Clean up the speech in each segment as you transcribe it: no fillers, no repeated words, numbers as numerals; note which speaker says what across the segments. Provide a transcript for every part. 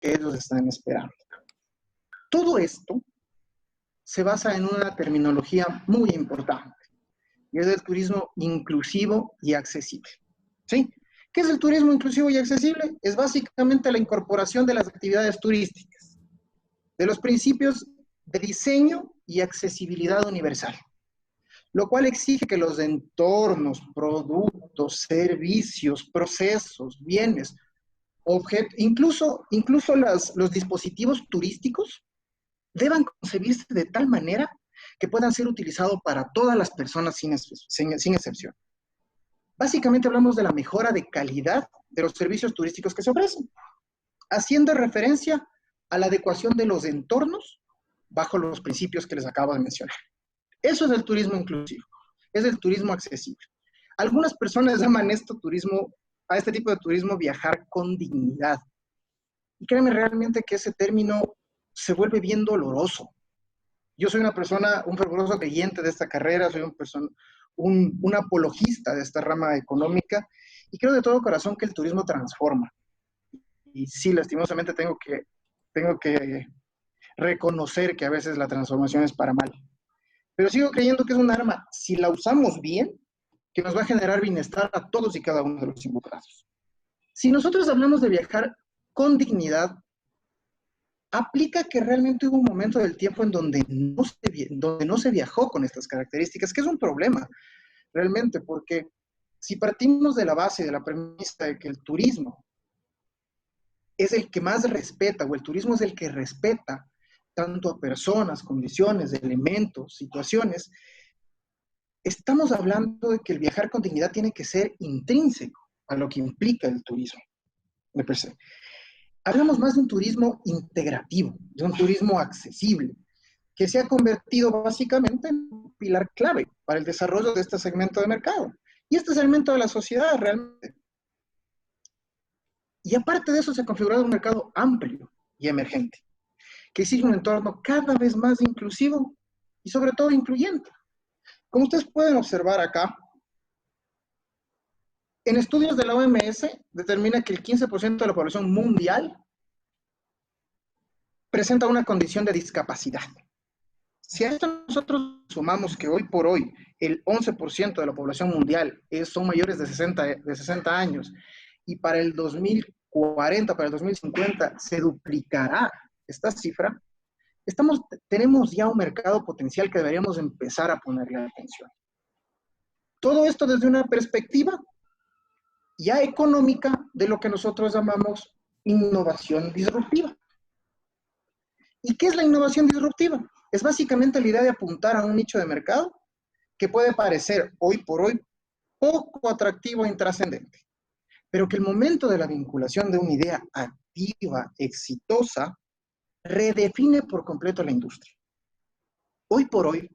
Speaker 1: que ellos están esperando. Todo esto se basa en una terminología muy importante, y es el turismo inclusivo y accesible. ¿Sí? ¿Qué es el turismo inclusivo y accesible? Es básicamente la incorporación de las actividades turísticas, de los principios de diseño y accesibilidad universal, lo cual exige que los entornos, productos, servicios, procesos, bienes, objetos, incluso los dispositivos turísticos deban concebirse de tal manera que puedan ser utilizados para todas las personas sin excepción. Básicamente hablamos de la mejora de calidad de los servicios turísticos que se ofrecen, haciendo referencia a la adecuación de los entornos bajo los principios que les acabo de mencionar. Eso es el turismo inclusivo, es el turismo accesible. Algunas personas llaman a este tipo de turismo viajar con dignidad. Y créanme realmente que ese término se vuelve bien doloroso. Yo soy una persona, un fervoroso creyente de esta carrera, soy un apologista de esta rama económica y creo de todo corazón que el turismo transforma. Y sí, lastimosamente tengo que reconocer que a veces la transformación es para mal. Pero sigo creyendo que es un arma, si la usamos bien, que nos va a generar bienestar a todos y cada uno de los involucrados. Si nosotros hablamos de viajar con dignidad, aplica que realmente hubo un momento del tiempo en donde no se viajó con estas características, que es un problema realmente, porque si partimos de la base, de la premisa de que el turismo es el que más respeta, o el turismo es el que respeta tanto a personas, condiciones, elementos, situaciones, estamos hablando de que el viajar con dignidad tiene que ser intrínseco a lo que implica el turismo, me parece. Hablamos más de un turismo integrativo, de un turismo accesible, que se ha convertido básicamente en un pilar clave para el desarrollo de este segmento de mercado y este segmento de la sociedad realmente. Y aparte de eso se ha configurado un mercado amplio y emergente, que exige un entorno cada vez más inclusivo y sobre todo incluyente. Como ustedes pueden observar acá, en estudios de la OMS determina que el 15% de la población mundial presenta una condición de discapacidad. Si a esto nosotros sumamos que hoy por hoy el 11% de la población mundial son mayores de 60 años y para el 2040, para el 2050 se duplicará esta cifra, tenemos ya un mercado potencial que deberíamos empezar a ponerle atención. Todo esto desde una perspectiva ya económica de lo que nosotros llamamos innovación disruptiva. ¿Y qué es la innovación disruptiva? Es básicamente la idea de apuntar a un nicho de mercado que puede parecer hoy por hoy poco atractivo e intrascendente, pero que el momento de la vinculación de una idea activa, exitosa, redefine por completo la industria. Hoy por hoy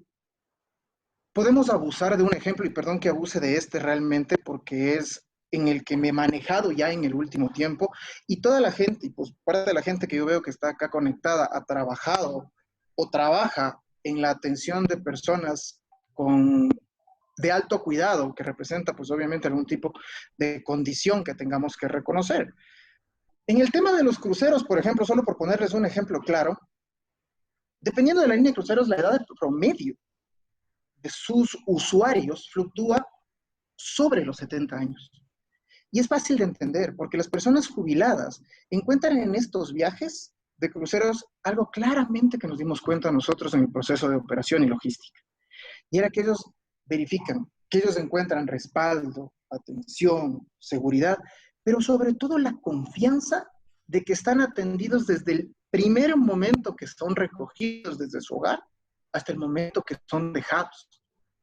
Speaker 1: podemos abusar de un ejemplo, y perdón que abuse de este realmente porque es en el que me he manejado ya en el último tiempo, y toda la gente, y pues parte de la gente que yo veo que está acá conectada, ha trabajado o trabaja en la atención de personas de alto cuidado, que representa pues obviamente algún tipo de condición que tengamos que reconocer. En el tema de los cruceros, por ejemplo, solo por ponerles un ejemplo claro, dependiendo de la línea de cruceros, la edad promedio de sus usuarios fluctúa sobre los 70 años. Y es fácil de entender, porque las personas jubiladas encuentran en estos viajes de cruceros algo claramente que nos dimos cuenta nosotros en el proceso de operación y logística. Y era que ellos verifican, que ellos encuentran respaldo, atención, seguridad, pero sobre todo la confianza de que están atendidos desde el primer momento que son recogidos desde su hogar hasta el momento que son dejados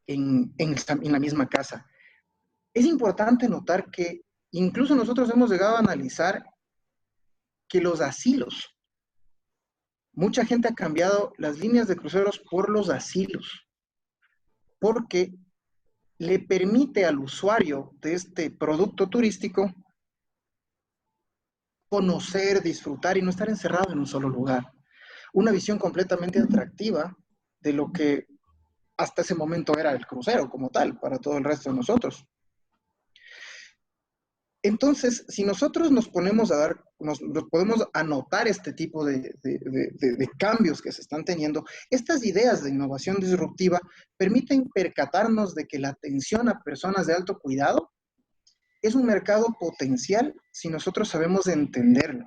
Speaker 1: en la misma casa. Es importante notar que incluso nosotros hemos llegado a analizar que los asilos, mucha gente ha cambiado las líneas de cruceros por los asilos, porque le permite al usuario de este producto turístico conocer, disfrutar y no estar encerrado en un solo lugar. Una visión completamente atractiva de lo que hasta ese momento era el crucero como tal, para todo el resto de nosotros. Entonces, si nosotros nos ponemos a dar, nos podemos anotar este tipo de cambios que se están teniendo, estas ideas de innovación disruptiva permiten percatarnos de que la atención a personas de alto cuidado es un mercado potencial si nosotros sabemos entenderlo.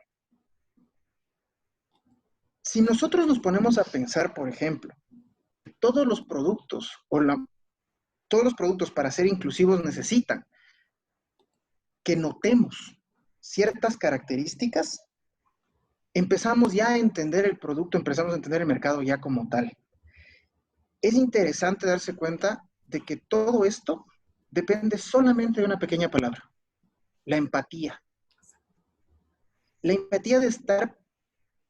Speaker 1: Si nosotros nos ponemos a pensar, por ejemplo, todos los productos todos los productos para ser inclusivos necesitan que notemos ciertas características, empezamos ya a entender el producto, empezamos a entender el mercado ya como tal. Es interesante darse cuenta de que todo esto depende solamente de una pequeña palabra, la empatía. La empatía de estar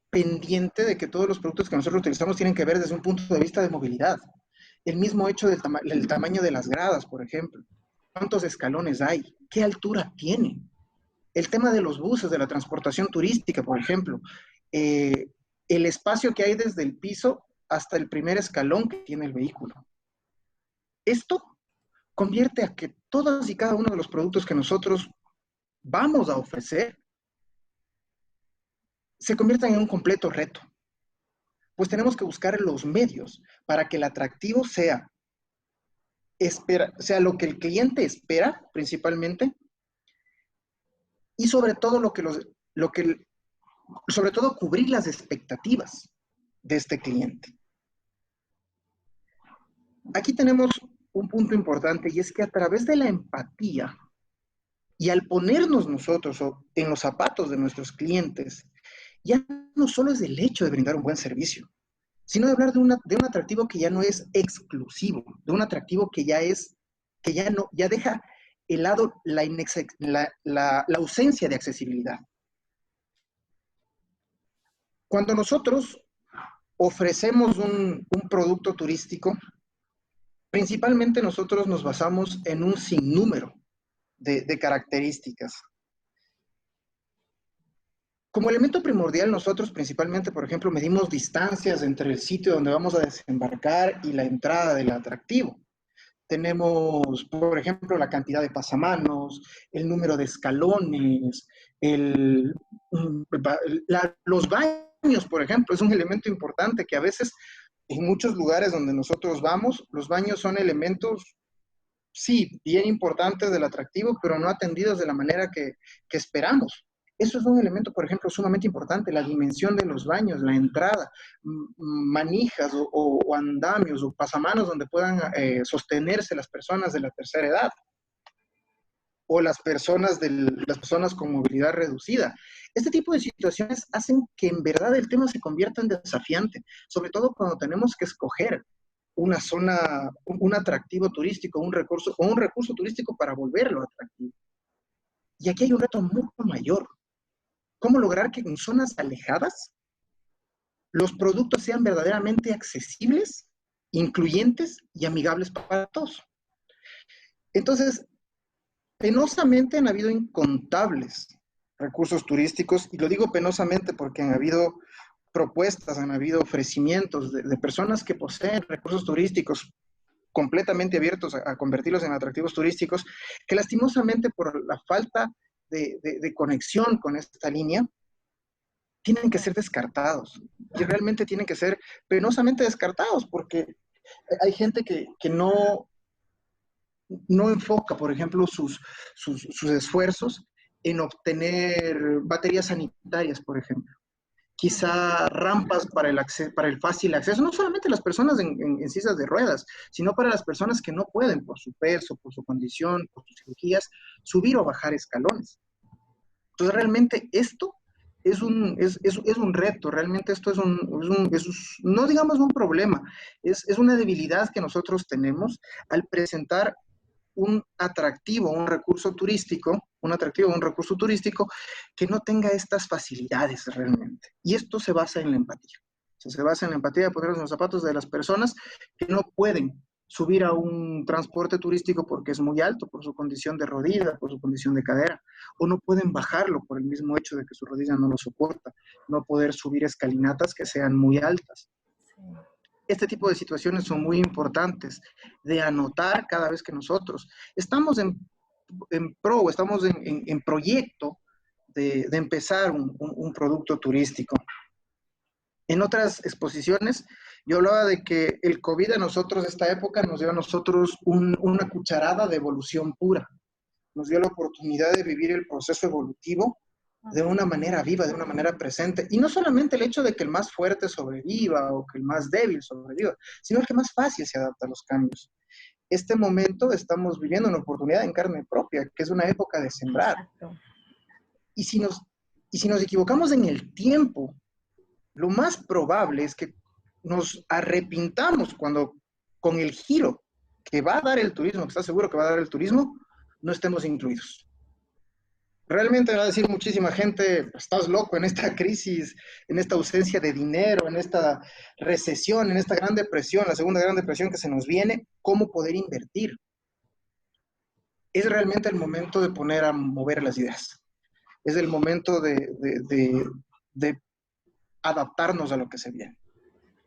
Speaker 1: pendiente de que todos los productos que nosotros utilizamos tienen que ver desde un punto de vista de movilidad. El mismo hecho del tamaño de las gradas, por ejemplo. ¿Cuántos escalones hay? ¿Qué altura tiene? El tema de los buses, de la transportación turística, por ejemplo. El espacio que hay desde el piso hasta el primer escalón que tiene el vehículo. Esto convierte a que todos y cada uno de los productos que nosotros vamos a ofrecer se conviertan en un completo reto. Pues tenemos que buscar los medios para que el atractivo sea lo que el cliente espera principalmente y sobre todo sobre todo cubrir las expectativas de este cliente. Aquí tenemos un punto importante y es que a través de la empatía y al ponernos nosotros en los zapatos de nuestros clientes, ya no solo es el hecho de brindar un buen servicio, sino de hablar de un atractivo que ya no es exclusivo, de un atractivo que ya deja helado la ausencia de accesibilidad. Cuando nosotros ofrecemos un producto turístico, principalmente nosotros nos basamos en un sinnúmero de características. Como elemento primordial, nosotros principalmente, por ejemplo, medimos distancias entre el sitio donde vamos a desembarcar y la entrada del atractivo. Tenemos, por ejemplo, la cantidad de pasamanos, el número de escalones, los baños, por ejemplo, es un elemento importante que a veces en muchos lugares donde nosotros vamos, los baños son elementos, sí, bien importantes del atractivo, pero no atendidos de la manera que esperamos. Eso es un elemento, por ejemplo, sumamente importante, la dimensión de los baños, la entrada, manijas o andamios o pasamanos donde puedan sostenerse las personas de la tercera edad o las personas con movilidad reducida. Este tipo de situaciones hacen que en verdad el tema se convierta en desafiante, sobre todo cuando tenemos que escoger una zona, un atractivo turístico, un recurso turístico para volverlo atractivo. Y aquí hay un reto mucho mayor. ¿Cómo lograr que en zonas alejadas los productos sean verdaderamente accesibles, incluyentes y amigables para todos? Entonces, penosamente han habido incontables recursos turísticos, y lo digo penosamente porque han habido propuestas, han habido ofrecimientos de personas que poseen recursos turísticos completamente abiertos a convertirlos en atractivos turísticos, que lastimosamente por la falta de conexión con esta línea, tienen que ser descartados. Y realmente tienen que ser penosamente descartados, porque hay gente que no enfoca, por ejemplo, sus esfuerzos en obtener baterías sanitarias, por ejemplo. Quizá rampas para el fácil acceso, no solamente las personas en sillas de ruedas, sino para las personas que no pueden, por su peso, por su condición, por sus cirugías, subir o bajar escalones. Entonces, realmente esto es un reto, realmente esto no digamos un problema, es una debilidad que nosotros tenemos al presentar un atractivo, un recurso turístico, que no tenga estas facilidades realmente. Y esto se basa en la empatía. Se basa en la empatía de ponernos en los zapatos de las personas que no pueden subir a un transporte turístico porque es muy alto, por su condición de rodilla, por su condición de cadera, o no pueden bajarlo por el mismo hecho de que su rodilla no lo soporta, no poder subir escalinatas que sean muy altas. Este tipo de situaciones son muy importantes de anotar cada vez que nosotros estamos en pro, o estamos en proyecto de empezar un producto turístico. En otras exposiciones, yo hablaba de que el COVID a nosotros, esta época, nos dio a nosotros una cucharada de evolución pura. Nos dio la oportunidad de vivir el proceso evolutivo de una manera viva, de una manera presente. Y no solamente el hecho de que el más fuerte sobreviva o que el más débil sobreviva, sino el que más fácil se adapta a los cambios. Este momento estamos viviendo una oportunidad en carne propia, que es una época de sembrar.
Speaker 2: Exacto.
Speaker 1: Y si nos equivocamos en el tiempo, lo más probable es que nos arrepintamos cuando con el giro que va a dar el turismo, que está seguro que va a dar el turismo, no estemos incluidos. Realmente va a decir muchísima gente, estás loco en esta crisis, en esta ausencia de dinero, en esta recesión, en esta gran depresión, la segunda gran depresión que se nos viene, ¿cómo poder invertir? Es realmente el momento de poner a mover las ideas. Es el momento de adaptarnos a lo que se viene.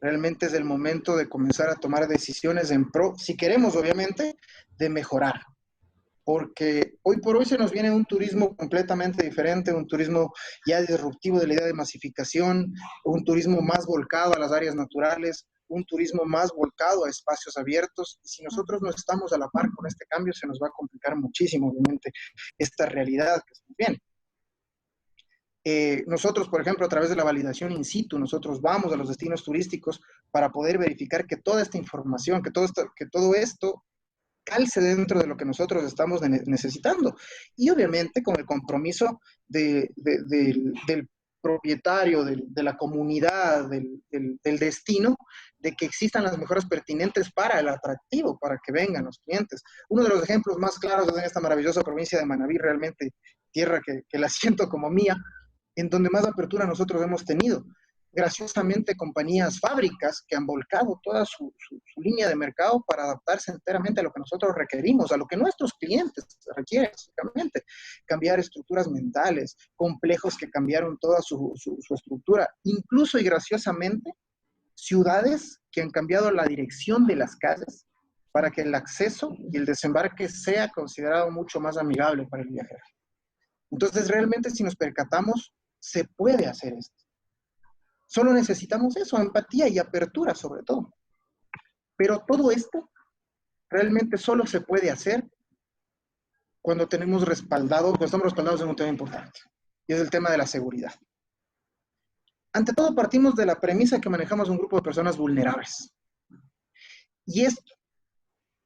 Speaker 1: Realmente es el momento de comenzar a tomar decisiones en pro, si queremos obviamente, de mejorar. Porque hoy por hoy se nos viene un turismo completamente diferente, un turismo ya disruptivo de la idea de masificación, un turismo más volcado a las áreas naturales, un turismo más volcado a espacios abiertos. Y si nosotros no estamos a la par con este cambio, se nos va a complicar muchísimo, obviamente, esta realidad que se nos viene. Nosotros, por ejemplo, a través de la validación in situ, nosotros vamos a los destinos turísticos para poder verificar que toda esta información, que todo esto calce dentro de lo que nosotros estamos necesitando. Y obviamente con el compromiso del propietario, de la comunidad, del destino, de que existan las mejoras pertinentes para el atractivo, para que vengan los clientes. Uno de los ejemplos más claros es en esta maravillosa provincia de Manabí, realmente tierra que la siento como mía, en donde más apertura nosotros hemos tenido. Graciosamente, compañías, fábricas que han volcado toda su línea de mercado para adaptarse enteramente a lo que nosotros requerimos, a lo que nuestros clientes requieren, básicamente. Cambiar estructuras mentales, complejos que cambiaron toda su estructura. Incluso y graciosamente, ciudades que han cambiado la dirección de las calles para que el acceso y el desembarque sea considerado mucho más amigable para el viajero. Entonces, realmente, si nos percatamos, se puede hacer esto. Solo necesitamos eso, empatía y apertura sobre todo. Pero todo esto realmente solo se puede hacer cuando estamos respaldados en un tema importante, y es el tema de la seguridad. Ante todo, partimos de la premisa que manejamos un grupo de personas vulnerables. Y esto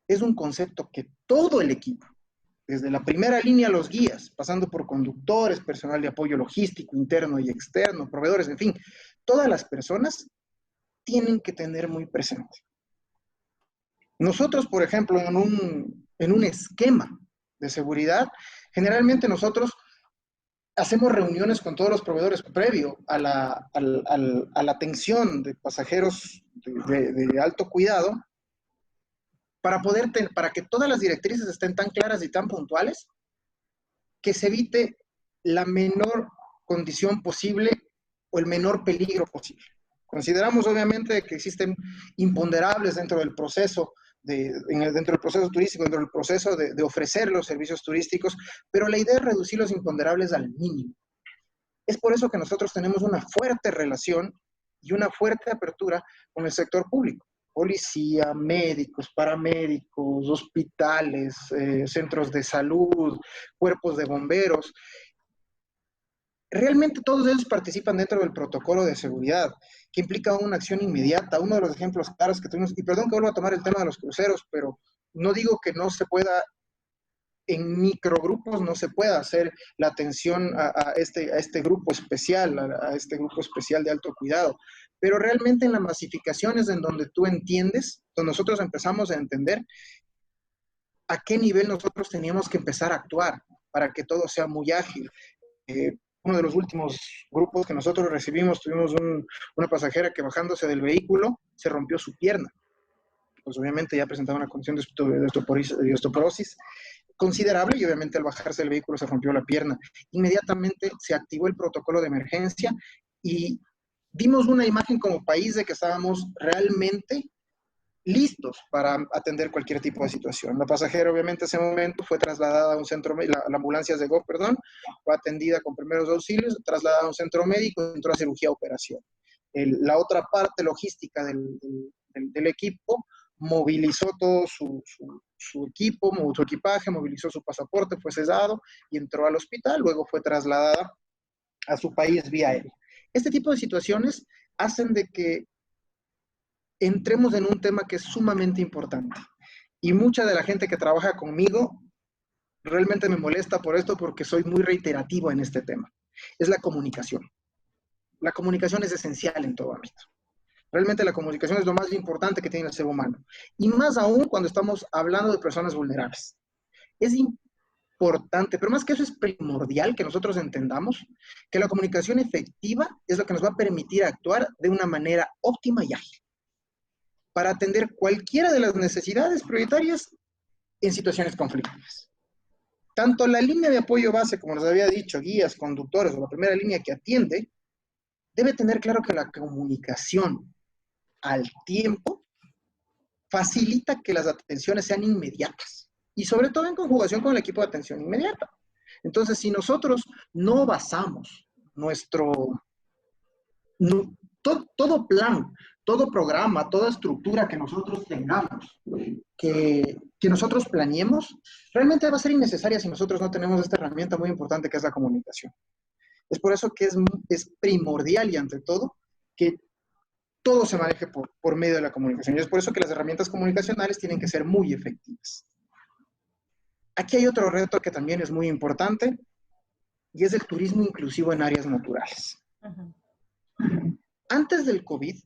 Speaker 1: es un concepto que todo el equipo, desde la primera línea los guías, pasando por conductores, personal de apoyo logístico, interno y externo, proveedores, en fin, todas las personas tienen que tener muy presente. Nosotros, por ejemplo, en un esquema de seguridad, generalmente nosotros hacemos reuniones con todos los proveedores previo a la atención de pasajeros de alto cuidado para que todas las directrices estén tan claras y tan puntuales que se evite la menor condición posible o el menor peligro posible. Consideramos obviamente que existen imponderables dentro del proceso, dentro del proceso turístico, dentro del proceso de ofrecer los servicios turísticos, pero la idea es reducir los imponderables al mínimo. Es por eso que nosotros tenemos una fuerte relación y una fuerte apertura con el sector público. Policía, médicos, paramédicos, hospitales, centros de salud, cuerpos de bomberos. Realmente todos ellos participan dentro del protocolo de seguridad, que implica una acción inmediata. Uno de los ejemplos claros que tuvimos, y perdón que vuelva a tomar el tema de los cruceros, pero no digo que no se pueda, en microgrupos no se pueda hacer la atención a este grupo especial, a este grupo especial de alto cuidado. Pero realmente en la masificación es en donde tú entiendes, donde nosotros empezamos a entender a qué nivel nosotros teníamos que empezar a actuar para que todo sea muy ágil. Uno de los últimos grupos que nosotros recibimos, tuvimos una pasajera que bajándose del vehículo se rompió su pierna. Pues obviamente ya presentaba una condición de osteoporosis considerable y obviamente al bajarse del vehículo se rompió la pierna. Inmediatamente se activó el protocolo de emergencia y dimos una imagen como país de que estábamos realmente listos para atender cualquier tipo de situación. La pasajera, obviamente, en ese momento fue trasladada a un centro médico, la ambulancia llegó, perdón, fue atendida con primeros auxilios, trasladada a un centro médico, entró a cirugía-operación. La otra parte logística del equipo movilizó todo su equipo, su equipaje, movilizó su pasaporte, fue cesado y entró al hospital, luego fue trasladada a su país vía aérea. Este tipo de situaciones hacen de que entremos en un tema que es sumamente importante. Y mucha de la gente que trabaja conmigo realmente me molesta por esto porque soy muy reiterativo en este tema. Es la comunicación. La comunicación es esencial en todo ámbito. Realmente la comunicación es lo más importante que tiene el ser humano. Y más aún cuando estamos hablando de personas vulnerables. Es importante, pero más que eso es primordial que nosotros entendamos que la comunicación efectiva es lo que nos va a permitir actuar de una manera óptima y ágil para atender cualquiera de las necesidades prioritarias en situaciones conflictivas. Tanto la línea de apoyo base, como les había dicho, guías, conductores o la primera línea que atiende, debe tener claro que la comunicación al tiempo facilita que las atenciones sean inmediatas y sobre todo en conjugación con el equipo de atención inmediata. Entonces, si nosotros no basamos todo plan, todo programa, toda estructura que nosotros tengamos, que nosotros planeemos, realmente va a ser innecesaria si nosotros no tenemos esta herramienta muy importante que es la comunicación. Es por eso que es primordial y ante todo que todo se maneje por medio de la comunicación. Y es por eso que las herramientas comunicacionales tienen que ser muy efectivas. Aquí hay otro reto que también es muy importante y es el turismo inclusivo en áreas naturales. Antes del COVID,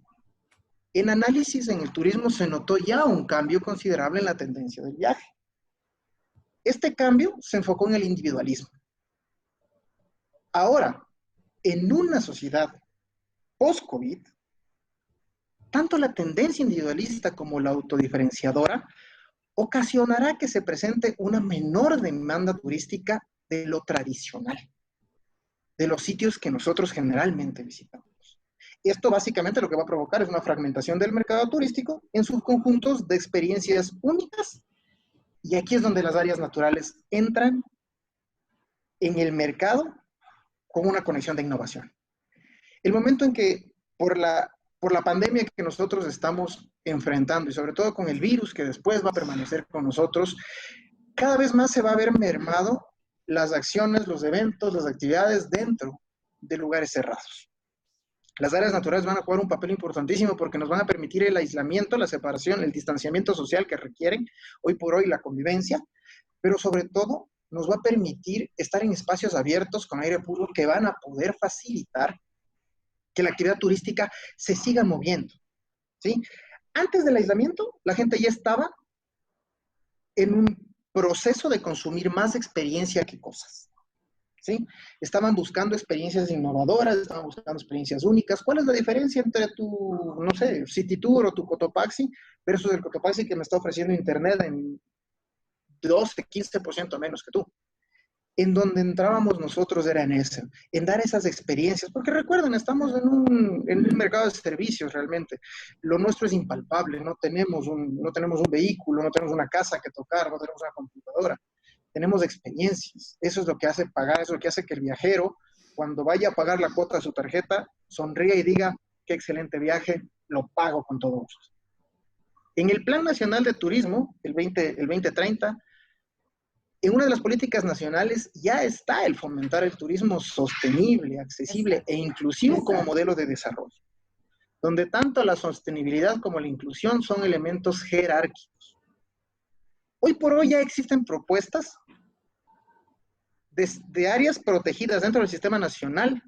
Speaker 1: en análisis en el turismo se notó ya un cambio considerable en la tendencia del viaje. Este cambio se enfocó en el individualismo. Ahora, en una sociedad post-COVID, tanto la tendencia individualista como la autodiferenciadora ocasionará que se presente una menor demanda turística de lo tradicional, de los sitios que nosotros generalmente visitamos. Esto básicamente lo que va a provocar es una fragmentación del mercado turístico en subconjuntos de experiencias únicas, y aquí es donde las áreas naturales entran en el mercado con una conexión de innovación. El momento en que por la pandemia que nosotros estamos enfrentando y sobre todo con el virus que después va a permanecer con nosotros, cada vez más se va a ver mermado las acciones, los eventos, las actividades dentro de lugares cerrados. Las áreas naturales van a jugar un papel importantísimo porque nos van a permitir el aislamiento, la separación, el distanciamiento social que requieren hoy por hoy la convivencia, pero sobre todo nos va a permitir estar en espacios abiertos con aire puro que van a poder facilitar que la actividad turística se siga moviendo, ¿sí? Antes del aislamiento, la gente ya estaba en un proceso de consumir más experiencia que cosas, ¿sí? Estaban buscando experiencias innovadoras, estaban buscando experiencias únicas. ¿Cuál es la diferencia entre tu, no sé, City Tour o tu Cotopaxi versus el Cotopaxi que me está ofreciendo internet en 12, 15% menos que tú? En donde entrábamos nosotros era en dar esas experiencias, porque recuerden, estamos en un mercado de servicios realmente. Lo nuestro es impalpable, no tenemos un vehículo, no tenemos una casa que tocar, no tenemos una computadora. Tenemos experiencias. Eso es lo que hace pagar, eso es lo que hace que el viajero, cuando vaya a pagar la cuota de su tarjeta, sonría y diga, qué excelente viaje, lo pago con todo gusto. En el Plan Nacional de Turismo, el 2030, en una de las políticas nacionales ya está el fomentar el turismo sostenible, accesible e inclusivo como modelo de desarrollo, donde tanto la sostenibilidad como la inclusión son elementos jerárquicos. Hoy por hoy ya existen propuestas de áreas protegidas dentro del sistema nacional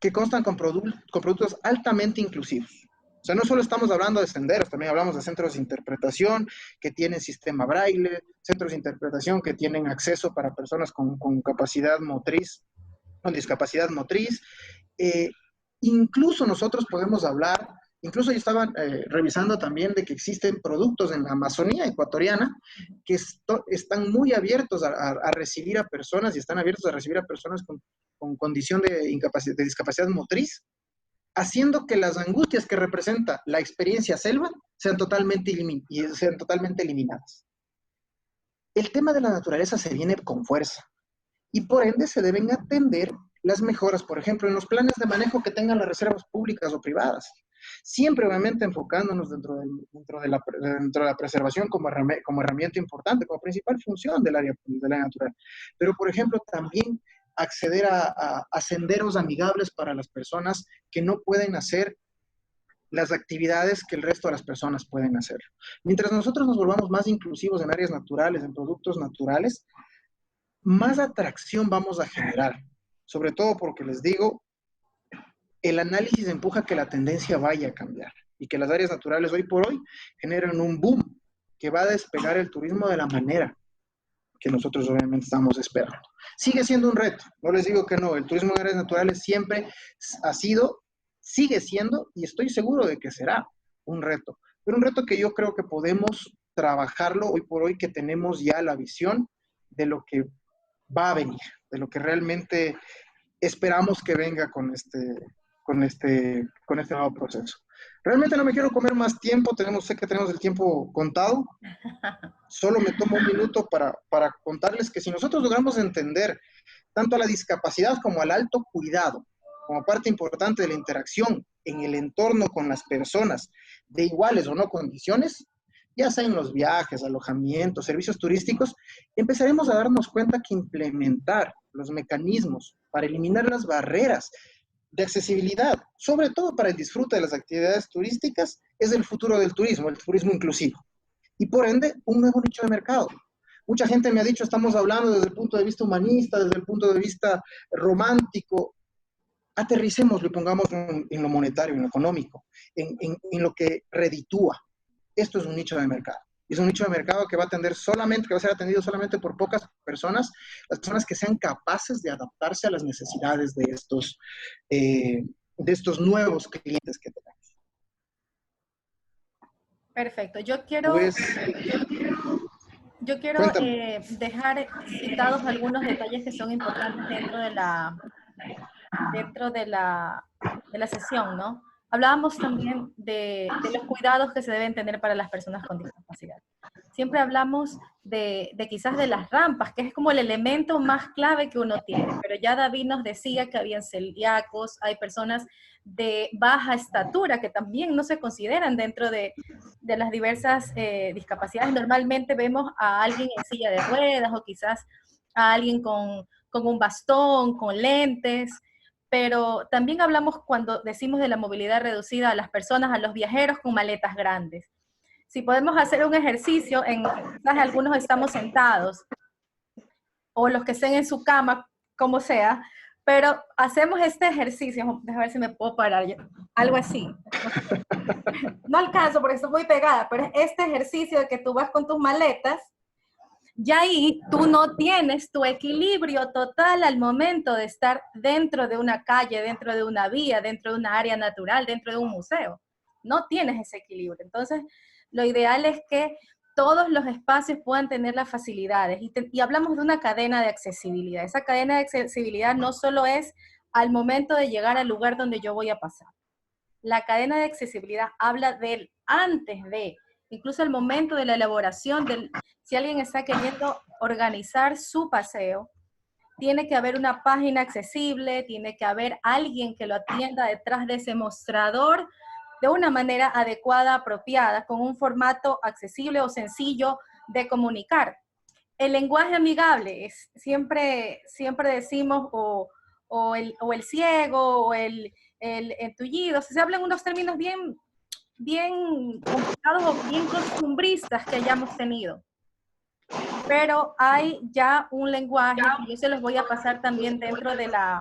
Speaker 1: que constan con productos altamente inclusivos. O sea, no solo estamos hablando de senderos, también hablamos de centros de interpretación que tienen sistema braille, centros de interpretación que tienen acceso para personas con capacidad motriz, con discapacidad motriz. Incluso nosotros podemos hablar, incluso yo estaba revisando también de que existen productos en la Amazonía ecuatoriana que están muy abiertos a recibir a personas y están abiertos a recibir a personas con condición de discapacidad motriz, haciendo que las angustias que representa la experiencia selva sean totalmente eliminadas. El tema de la naturaleza se viene con fuerza y por ende se deben atender las mejoras, por ejemplo, en los planes de manejo que tengan las reservas públicas o privadas. Siempre, obviamente, enfocándonos dentro de la preservación como herramienta importante, como principal función del área natural. Pero, por ejemplo, también acceder a senderos amigables para las personas que no pueden hacer las actividades que el resto de las personas pueden hacer. Mientras nosotros nos volvamos más inclusivos en áreas naturales, en productos naturales, más atracción vamos a generar. Sobre todo porque les digo, el análisis empuja a que la tendencia vaya a cambiar y que las áreas naturales hoy por hoy generan un boom que va a despegar el turismo de la manera que nosotros obviamente estamos esperando. Sigue siendo un reto, no les digo que no, el turismo en áreas naturales siempre ha sido, sigue siendo y estoy seguro de que será un reto, pero un reto que yo creo que podemos trabajarlo hoy por hoy que tenemos ya la visión de lo que va a venir, de lo que realmente esperamos que venga con este nuevo proceso. Realmente no me quiero comer más tiempo, sé que tenemos el tiempo contado. Solo me tomo un minuto para contarles que si nosotros logramos entender tanto a la discapacidad como al alto cuidado, como parte importante de la interacción en el entorno con las personas de iguales o no condiciones, ya sea en los viajes, alojamientos, servicios turísticos, empezaremos a darnos cuenta que implementar los mecanismos para eliminar las barreras de accesibilidad, sobre todo para el disfrute de las actividades turísticas, es el futuro del turismo, el turismo inclusivo. Y por ende, un nuevo nicho de mercado. Mucha gente me ha dicho, estamos hablando desde el punto de vista humanista, desde el punto de vista romántico. Aterricémoslo y pongámoslo en lo monetario, en lo económico, en lo que reditúa. Esto es un nicho de mercado. Es un nicho de mercado que va a ser atendido solamente por pocas personas, las personas que sean capaces de adaptarse a las necesidades de estos nuevos clientes que tenemos.
Speaker 2: Perfecto.
Speaker 1: Pues,
Speaker 2: Yo quiero
Speaker 1: cuéntame.
Speaker 2: dejar citados algunos detalles que son importantes dentro de la sesión, ¿no? Hablábamos también de los cuidados que se deben tener para las personas con discapacidad. Siempre hablamos de quizás de las rampas, que es como el elemento más clave que uno tiene, pero ya David nos decía que habían celíacos, hay personas de baja estatura que también no se consideran dentro de las diversas discapacidades. Normalmente vemos a alguien en silla de ruedas o quizás a alguien con un bastón, con lentes, pero también hablamos cuando decimos de la movilidad reducida a las personas, a los viajeros con maletas grandes. Si podemos hacer un ejercicio, quizás algunos estamos sentados, o los que estén en su cama, como sea, pero hacemos este ejercicio, déjame ver si me puedo parar yo, algo así. No alcanzo porque estoy muy pegada, pero es este ejercicio de que tú vas con tus maletas, ya ahí tú no tienes tu equilibrio total al momento de estar dentro de una calle, dentro de una vía, dentro de una área natural, dentro de un museo. No tienes ese equilibrio. Entonces, lo ideal es que todos los espacios puedan tener las facilidades. Y hablamos de una cadena de accesibilidad. Esa cadena de accesibilidad no solo es al momento de llegar al lugar donde yo voy a pasar. La cadena de accesibilidad habla del antes de, incluso el momento de la elaboración si alguien está queriendo organizar su paseo, tiene que haber una página accesible, tiene que haber alguien que lo atienda detrás de ese mostrador de una manera adecuada, apropiada, con un formato accesible o sencillo de comunicar. El lenguaje amigable es siempre decimos o el ciego o el tullido, se hablan unos términos bien complicados o bien costumbristas que hayamos tenido. Pero hay ya un lenguaje que yo se los voy a pasar también dentro de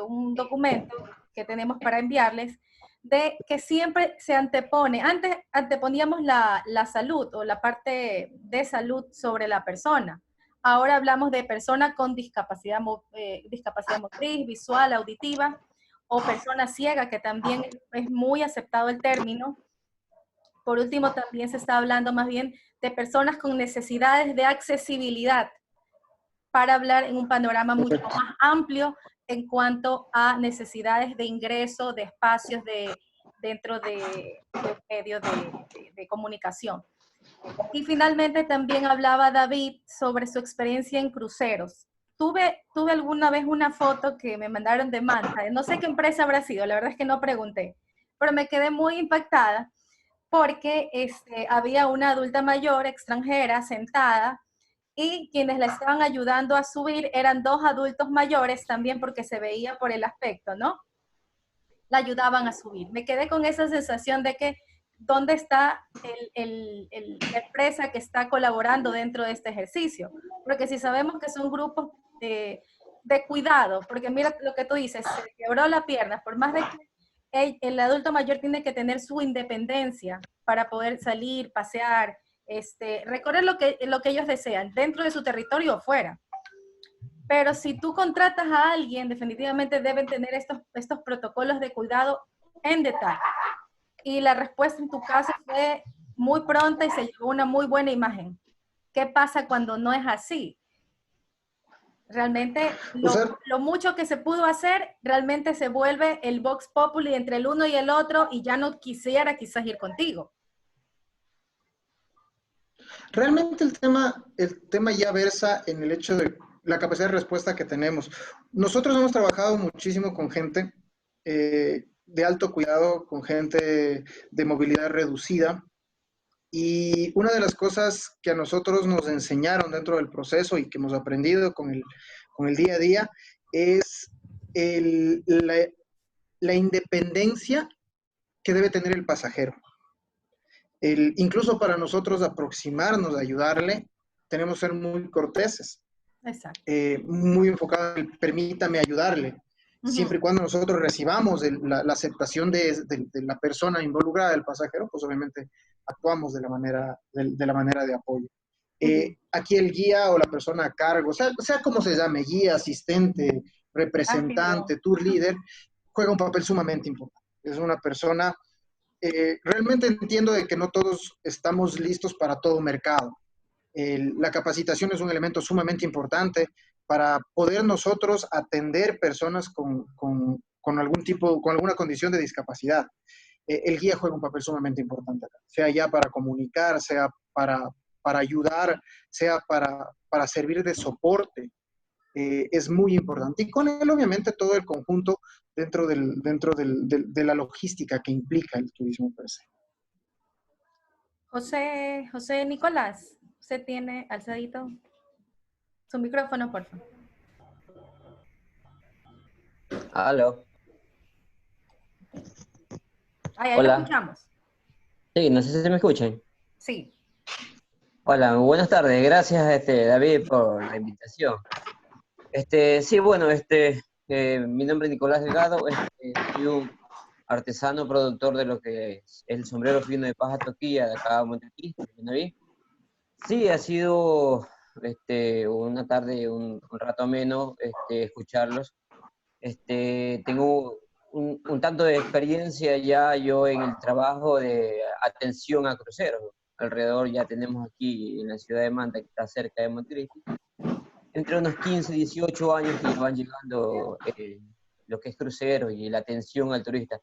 Speaker 2: un documento que tenemos para enviarles, de que siempre se antepone, antes anteponíamos la salud o la parte de salud sobre la persona. Ahora hablamos de persona con discapacidad motriz, visual, auditiva, o persona ciega, que también es muy aceptado el término. Por último, también se está hablando más bien de personas con necesidades de accesibilidad, para hablar en un panorama mucho más amplio en cuanto a necesidades de ingreso, de espacios, de dentro de un medio de comunicación. Y finalmente también hablaba David sobre su experiencia en cruceros. Tuve alguna vez una foto que me mandaron de Manta, no sé qué empresa habrá sido, la verdad es que no pregunté, pero me quedé muy impactada porque había una adulta mayor extranjera sentada y quienes la estaban ayudando a subir eran dos adultos mayores también porque se veía por el aspecto, ¿no? La ayudaban a subir. Me quedé con esa sensación de que dónde está la empresa que está colaborando dentro de este ejercicio. Porque si sabemos que son grupos de cuidado, porque mira lo que tú dices, se quebró la pierna, por más de que el adulto mayor tiene que tener su independencia para poder salir, pasear, recorrer lo que ellos desean, dentro de su territorio o fuera. Pero si tú contratas a alguien, definitivamente deben tener estos protocolos de cuidado en detalle. Y la respuesta en tu caso fue muy pronta y se llevó una muy buena imagen. ¿Qué pasa cuando no es así? Realmente
Speaker 1: O sea,
Speaker 2: lo mucho que se pudo hacer, realmente se vuelve el vox populi entre el uno y el otro y ya no quisiera quizás ir contigo.
Speaker 1: realmente el tema ya versa en el hecho de la capacidad de respuesta que tenemos. Nosotros hemos trabajado muchísimo con gente de alto cuidado, con gente de movilidad reducida, y una de las cosas que a nosotros nos enseñaron dentro del proceso y que hemos aprendido con el día a día es la independencia que debe tener el pasajero. Incluso para nosotros aproximarnos, ayudarle, tenemos que ser muy corteses,
Speaker 2: Exacto.
Speaker 1: muy enfocados en permítame ayudarle, siempre y
Speaker 2: Uh-huh.
Speaker 1: cuando nosotros recibamos la aceptación de la persona involucrada, del pasajero, pues obviamente actuamos de la manera de apoyo.
Speaker 2: Uh-huh.
Speaker 1: Aquí el guía o la persona a cargo, sea como se llame, guía, asistente,
Speaker 2: Anfitrión.
Speaker 1: representante, tour leader, juega un papel sumamente importante. Es una persona, realmente entiendo de que no todos estamos listos para todo mercado. La capacitación es un elemento sumamente importante para poder nosotros atender personas con algún tipo, con alguna condición de discapacidad. El guía juega un papel sumamente importante, sea ya para comunicar, sea para ayudar, sea para servir de soporte. Es muy importante. Y con él, obviamente, todo el conjunto de la logística que implica el turismo per se.
Speaker 2: José Nicolás, ¿usted tiene alzadito su micrófono, por favor?
Speaker 3: Aló,
Speaker 2: Ahí lo
Speaker 3: hola.
Speaker 2: escuchamos.
Speaker 3: Sí, no sé si se me escuchan.
Speaker 2: Sí.
Speaker 3: Hola, buenas tardes. Gracias, David, por la invitación. Sí, bueno, mi nombre es Nicolás Delgado. Soy un artesano productor de lo que es el sombrero fino de paja toquilla de acá de Montecristi, de Naví. Sí, ha sido, una tarde, un rato ameno, escucharlos. Tengo un tanto de experiencia ya yo en el trabajo de atención a cruceros. Alrededor ya tenemos aquí en la ciudad de Manta, que está cerca de Montecristi, entre unos 15, 18 años que van llegando lo que es cruceros y la atención al turista.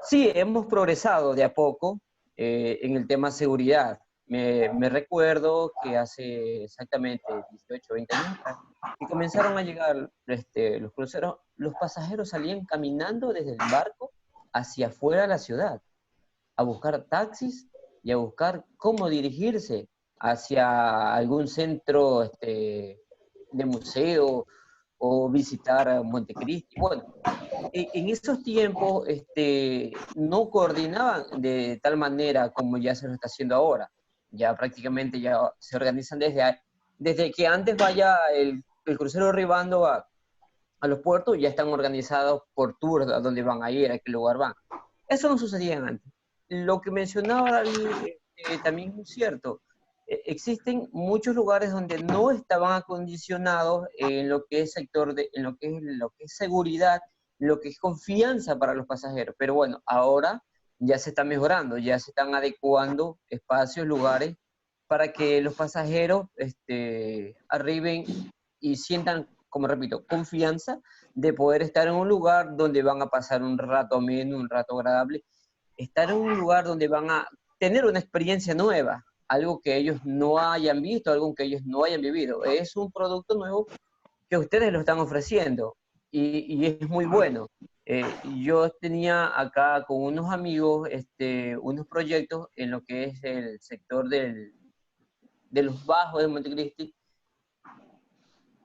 Speaker 3: Sí, hemos progresado de a poco en el tema seguridad. Me recuerdo que hace exactamente 18, 20 años atrás, que comenzaron a llegar los cruceros, los pasajeros salían caminando desde el barco hacia afuera de la ciudad, a buscar taxis y a buscar cómo dirigirse hacia algún centro de museo o visitar Montecristi. Bueno, en esos tiempos no coordinaban de tal manera como ya se lo está haciendo ahora. Ya prácticamente ya se organizan desde que antes vaya el crucero arribando a los puertos, ya están organizados por tours a dónde van a ir, a qué lugar van. Eso no sucedía antes. Lo que mencionaba David también es cierto. Existen muchos lugares donde no estaban acondicionados en lo que es en lo que es seguridad, lo que es confianza para los pasajeros. Pero bueno, ahora ya se está mejorando, ya se están adecuando espacios, lugares para que los pasajeros arriben y sientan, como repito, confianza de poder estar en un lugar donde van a pasar un rato ameno, un rato agradable estar en un lugar donde van a tener una experiencia nueva, algo que ellos no hayan visto, algo que ellos no hayan vivido. Es un producto nuevo que ustedes lo están ofreciendo y es muy bueno. Yo tenía acá con unos amigos unos proyectos en lo que es el sector de los bajos de Montecristi,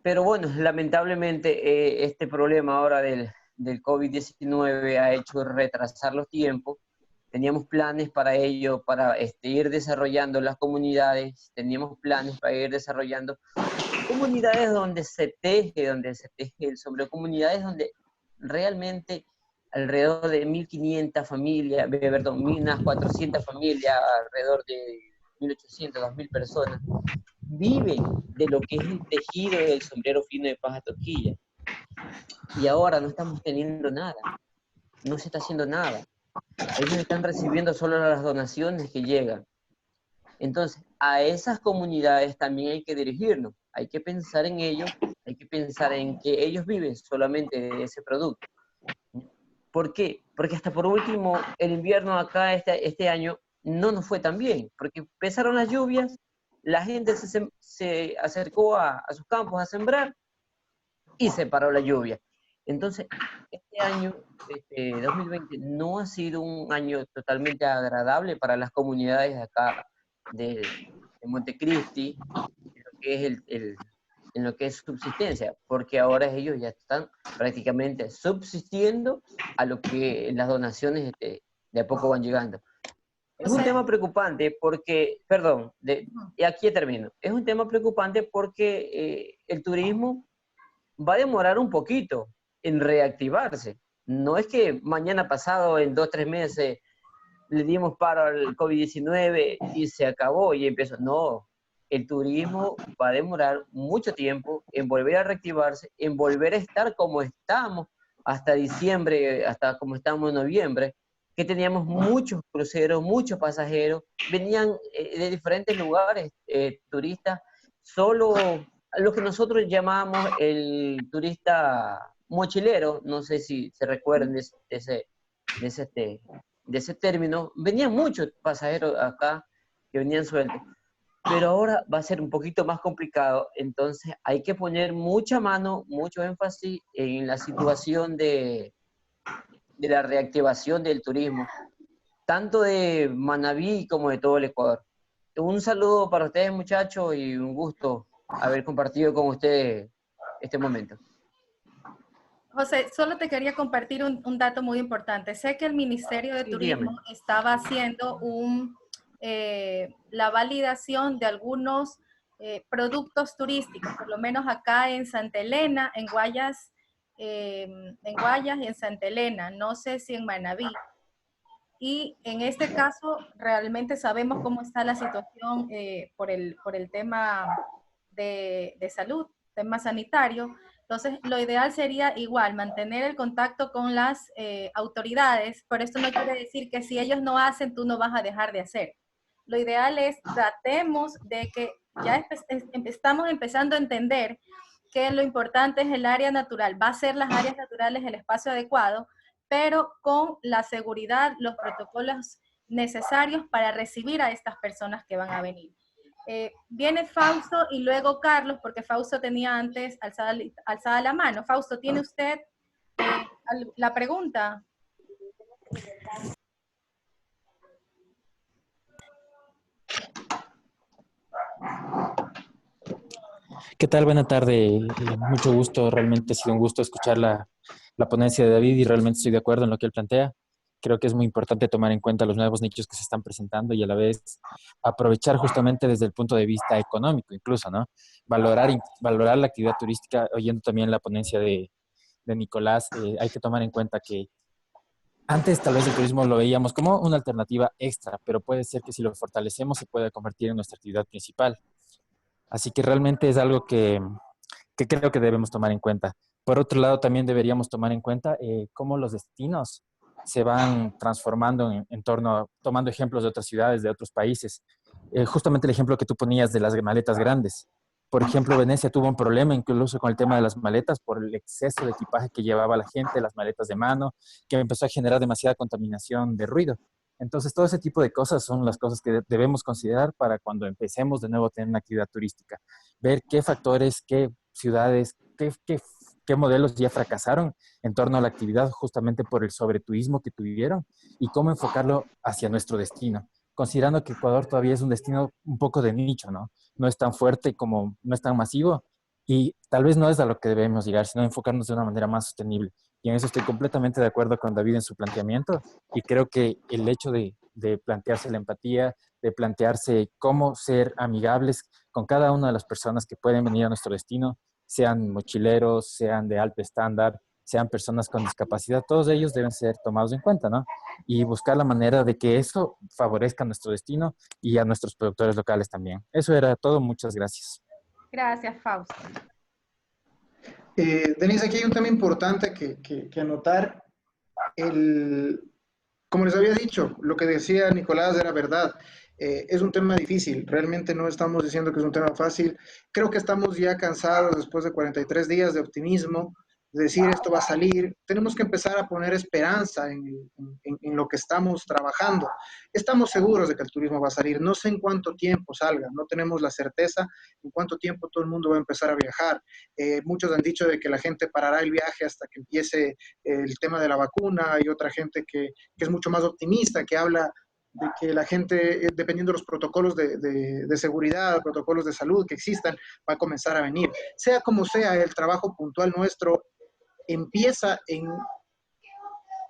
Speaker 3: pero bueno, lamentablemente este problema ahora del COVID-19 ha hecho retrasar los tiempos. Teníamos planes para ello, para ir desarrollando las comunidades, teníamos planes para ir desarrollando comunidades donde se teje el sombrero, comunidades donde realmente alrededor de 1.500 familias, perdón, unas 400 familias, alrededor de 1.800, 2.000 personas, viven de lo que es el tejido del sombrero fino de paja toquilla. Y ahora no estamos teniendo nada, no se está haciendo nada. Ellos están recibiendo solo las donaciones que llegan. Entonces, a esas comunidades también hay que dirigirnos, hay que pensar en ellos, hay que pensar en que ellos viven solamente de ese producto. ¿Por qué? Porque hasta por último, el invierno acá este año no nos fue tan bien, porque empezaron las lluvias, la gente se acercó a sus campos a sembrar y se paró la lluvia. Entonces, este año, 2020, no ha sido un año totalmente agradable para las comunidades de acá de Montecristi, en lo que es en lo que es subsistencia, porque ahora ellos ya están prácticamente subsistiendo a lo que las donaciones de a poco van llegando. Es un tema preocupante porque, perdón, y aquí termino, es un tema preocupante porque el turismo va a demorar un poquito en reactivarse. No es que mañana pasado, en 2 o 3 meses, le dimos paro al COVID-19 y se acabó y empezó. No, el turismo va a demorar mucho tiempo en volver a reactivarse, en volver a estar como estamos hasta diciembre, hasta como estamos en noviembre, que teníamos muchos cruceros, muchos pasajeros, venían de diferentes lugares, turistas, solo lo que nosotros llamamos el turista mochilero, no sé si se recuerdan de ese término, venían muchos pasajeros acá que venían sueltos, pero ahora va a ser un poquito más complicado, entonces hay que poner mucha mano, mucho énfasis en la situación de la reactivación del turismo, tanto de Manabí como de todo el Ecuador. Un saludo para ustedes, muchachos, y un gusto haber compartido con ustedes este momento.
Speaker 2: José, solo te quería compartir un dato muy importante. Sé que el Ministerio de Turismo estaba haciendo la validación de algunos productos turísticos, por lo menos acá en Santa Elena, en Guayas y en Santa Elena, no sé si en Manabí. Y en este caso, realmente sabemos cómo está la situación por el tema de salud, tema sanitario. Entonces, lo ideal sería igual, mantener el contacto con las autoridades, pero esto no quiere decir que si ellos no hacen, tú no vas a dejar de hacer. Lo ideal es tratemos de que ya estamos empezando a entender que lo importante es el área natural, va a ser las áreas naturales el espacio adecuado, pero con la seguridad, los protocolos necesarios para recibir a estas personas que van a venir. Viene Fausto y luego Carlos, porque Fausto tenía antes alzada la mano. Fausto, ¿tiene usted la pregunta?
Speaker 4: ¿Qué tal? Buena tarde. Mucho gusto. Realmente ha sido un gusto escuchar la ponencia de David y realmente estoy de acuerdo en lo que él plantea. Creo que es muy importante tomar en cuenta los nuevos nichos que se están presentando y a la vez aprovechar justamente desde el punto de vista económico incluso, ¿no? Valorar la actividad turística, oyendo también la ponencia de Nicolás, hay que tomar en cuenta que antes tal vez el turismo lo veíamos como una alternativa extra, pero puede ser que si lo fortalecemos se pueda convertir en nuestra actividad principal. Así que realmente es algo que creo que debemos tomar en cuenta. Por otro lado, también deberíamos tomar en cuenta cómo los destinos se van transformando en torno, tomando ejemplos de otras ciudades, de otros países. Justamente el ejemplo que tú ponías de las maletas grandes. Por ejemplo, Venecia tuvo un problema incluso con el tema de las maletas por el exceso de equipaje que llevaba la gente, las maletas de mano, que empezó a generar demasiada contaminación de ruido. Entonces, todo ese tipo de cosas son las cosas que debemos considerar para cuando empecemos de nuevo a tener una actividad turística. Ver qué factores, qué ciudades, qué modelos ya fracasaron en torno a la actividad justamente por el sobreturismo que tuvieron y cómo enfocarlo hacia nuestro destino, considerando que Ecuador todavía es un destino un poco de nicho, ¿no? No es tan fuerte como, no es tan masivo y tal vez no es a lo que debemos llegar, sino enfocarnos de una manera más sostenible. Y en eso estoy completamente de acuerdo con David en su planteamiento y creo que el hecho de plantearse la empatía, de plantearse cómo ser amigables con cada una de las personas que pueden venir a nuestro destino, sean mochileros, sean de alto estándar, sean personas con discapacidad, todos ellos deben ser tomados en cuenta, ¿no? Y buscar la manera de que eso favorezca nuestro destino y a nuestros productores locales también. Eso era todo, muchas gracias.
Speaker 2: Gracias, Fausto.
Speaker 1: Denise, aquí hay un tema importante que anotar. El, como les había dicho, lo que decía Nicolás era verdad. Es un tema difícil, realmente no estamos diciendo que es un tema fácil. Creo que estamos ya cansados después de 43 días de optimismo, de decir esto va a salir. Tenemos que empezar a poner esperanza en lo que estamos trabajando. Estamos seguros de que el turismo va a salir. No sé en cuánto tiempo salga, no tenemos la certeza en cuánto tiempo todo el mundo va a empezar a viajar. Muchos han dicho de que la gente parará el viaje hasta que empiece el tema de la vacuna. Hay otra gente que es mucho más optimista, que habla de que la gente, dependiendo de los protocolos de seguridad, protocolos de salud que existan, va a comenzar a venir. Sea como sea, el trabajo puntual nuestro empieza en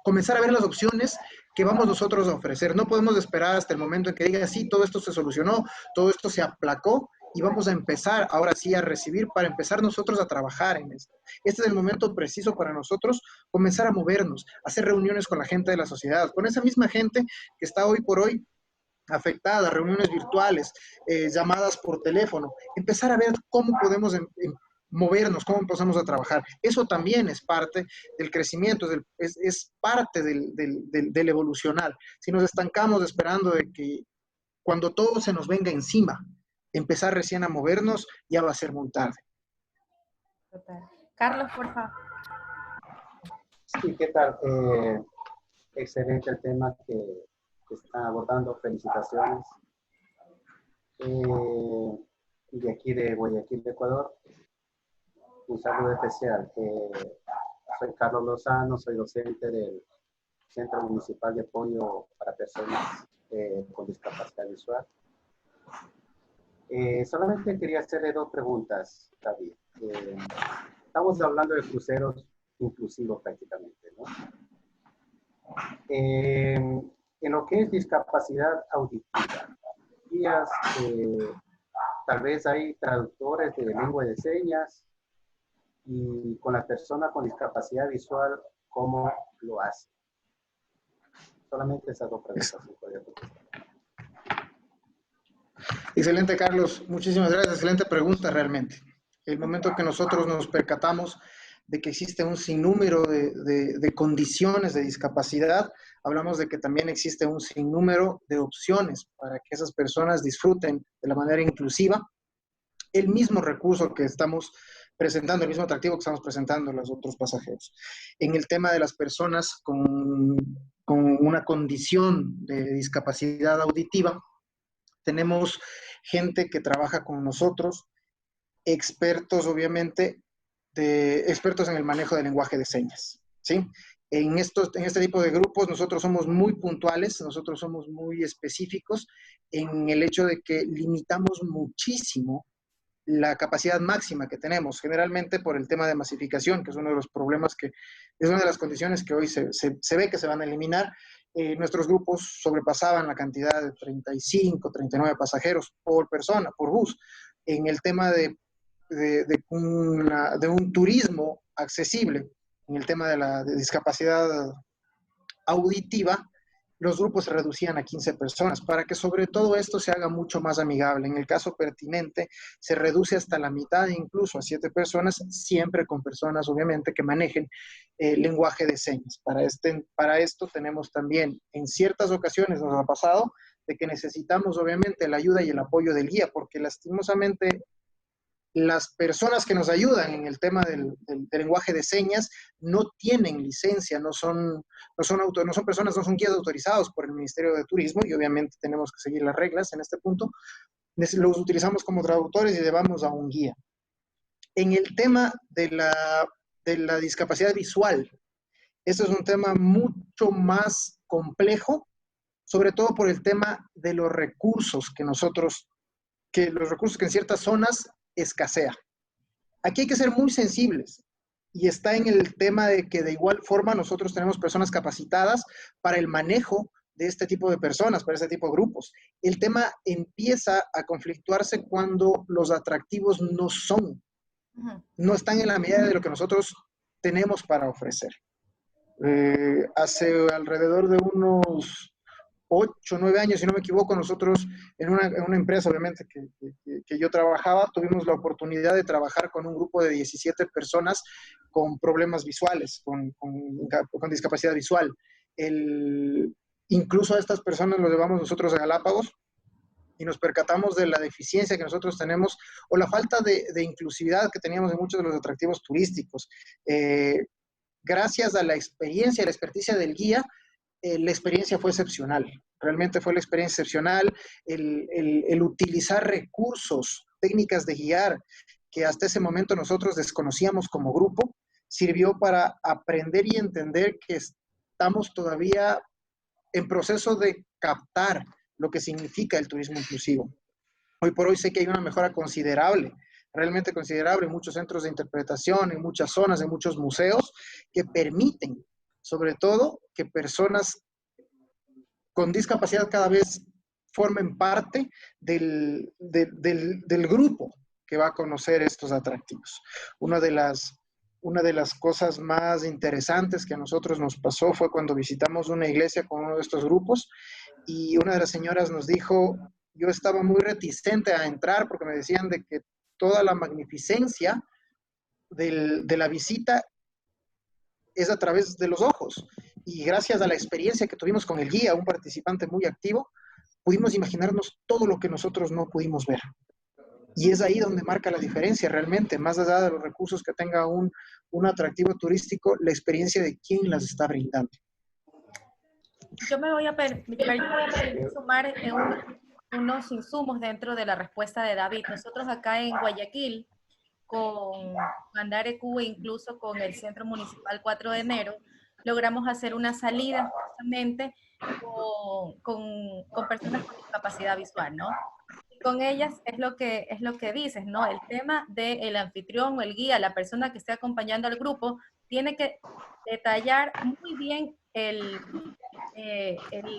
Speaker 1: comenzar a ver las opciones que vamos nosotros a ofrecer. No podemos esperar hasta el momento en que diga, sí, todo esto se solucionó, todo esto se aplacó y vamos a empezar ahora sí a recibir para empezar nosotros a trabajar en esto. Este es el momento preciso para nosotros comenzar a movernos, hacer reuniones con la gente de la sociedad, con esa misma gente que está hoy por hoy afectada, reuniones virtuales, llamadas por teléfono, empezar a ver cómo podemos movernos, cómo empezamos a trabajar. Eso también es parte del crecimiento, es parte del evolucionar. Si nos estancamos esperando de que cuando todo se nos venga encima, empezar recién a movernos, ya va a ser muy tarde.
Speaker 2: Total. Carlos, por favor.
Speaker 5: Sí, ¿qué tal? Excelente el tema que están abordando. Felicitaciones. Y de aquí de Guayaquil, de Ecuador, un saludo especial. Soy Carlos Lozano, soy docente del Centro Municipal de Apoyo para Personas con Discapacidad Visual. Solamente quería hacerle dos preguntas, David. Estamos hablando de cruceros inclusivos prácticamente, ¿no? En lo que es discapacidad auditiva, guías, tal vez hay traductores de lengua de señas, y con la persona con discapacidad visual, ¿cómo lo hace? Solamente esas dos preguntas.
Speaker 1: Excelente, Carlos. Muchísimas gracias. Excelente pregunta realmente. El momento que nosotros nos percatamos de que existe un sinnúmero de condiciones de discapacidad, hablamos de que también existe un sinnúmero de opciones para que esas personas disfruten de la manera inclusiva el mismo recurso que estamos presentando, el mismo atractivo que estamos presentando a los otros pasajeros. En el tema de las personas con una condición de discapacidad auditiva, tenemos gente que trabaja con nosotros, expertos obviamente, expertos en el manejo del lenguaje de señas, ¿sí? En este tipo de grupos nosotros somos muy puntuales, nosotros somos muy específicos en el hecho de que limitamos muchísimo la capacidad máxima que tenemos, generalmente por el tema de masificación, que es uno de los problemas que es una de las condiciones que hoy se ve que se van a eliminar. Nuestros grupos sobrepasaban la cantidad de 35, 39 pasajeros por persona, por bus. En el tema de un turismo accesible, en el tema de la discapacidad auditiva, los grupos se reducían a 15 personas para que sobre todo esto se haga mucho más amigable. En el caso pertinente, se reduce hasta la mitad, incluso a 7 personas, siempre con personas, obviamente, que manejen lenguaje de señas. Para esto tenemos también, en ciertas ocasiones nos ha pasado, de que necesitamos, obviamente, la ayuda y el apoyo del guía, porque lastimosamente las personas que nos ayudan en el tema del lenguaje de señas no tienen licencia, no son personas, no son guías autorizados por el Ministerio de Turismo, y obviamente tenemos que seguir las reglas en este punto. Los utilizamos como traductores y llevamos a un guía. En el tema de la discapacidad visual, este es un tema mucho más complejo, sobre todo por el tema de los recursos que los recursos que en ciertas zonas escasea. Aquí hay que ser muy sensibles, y está en el tema de que de igual forma nosotros tenemos personas capacitadas para el manejo de este tipo de personas, para este tipo de grupos. El tema empieza a conflictuarse cuando los atractivos no están en la medida de lo que nosotros tenemos para ofrecer. Hace alrededor de unos 8 o 9 años, si no me equivoco, nosotros en una empresa, obviamente, que yo trabajaba, tuvimos la oportunidad de trabajar con un grupo de 17 personas con problemas visuales, con discapacidad visual. Incluso a estas personas los llevamos nosotros a Galápagos y nos percatamos de la deficiencia que nosotros tenemos o la falta de inclusividad que teníamos en muchos de los atractivos turísticos. Gracias a la experiencia y la experticia del guía, la experiencia fue excepcional. Realmente fue la experiencia excepcional. El utilizar recursos, técnicas de guiar que hasta ese momento nosotros desconocíamos como grupo, sirvió para aprender y entender que estamos todavía en proceso de captar lo que significa el turismo inclusivo. Hoy por hoy sé que hay una mejora considerable, realmente considerable, en muchos centros de interpretación, en muchas zonas, en muchos museos, que permiten, sobre todo, que personas con discapacidad cada vez formen parte del grupo que va a conocer estos atractivos. Una de las cosas más interesantes que a nosotros nos pasó fue cuando visitamos una iglesia con uno de estos grupos, y una de las señoras nos dijo, yo estaba muy reticente a entrar porque me decían de que toda la magnificencia de la visita es a través de los ojos. Y gracias a la experiencia que tuvimos con el guía, un participante muy activo, pudimos imaginarnos todo lo que nosotros no pudimos ver. Y es ahí donde marca la diferencia realmente, más allá de los recursos que tenga un atractivo turístico, la experiencia de quién las está brindando.
Speaker 2: Yo me voy a permitir sumar unos insumos dentro de la respuesta de David. Nosotros acá en Guayaquil, con Andarecu e incluso con el Centro Municipal 4 de Enero, logramos hacer una salida justamente con personas con discapacidad visual, ¿no? Y con ellas es lo que dices, ¿no? El tema del anfitrión o el guía, la persona que esté acompañando al grupo, tiene que detallar muy bien el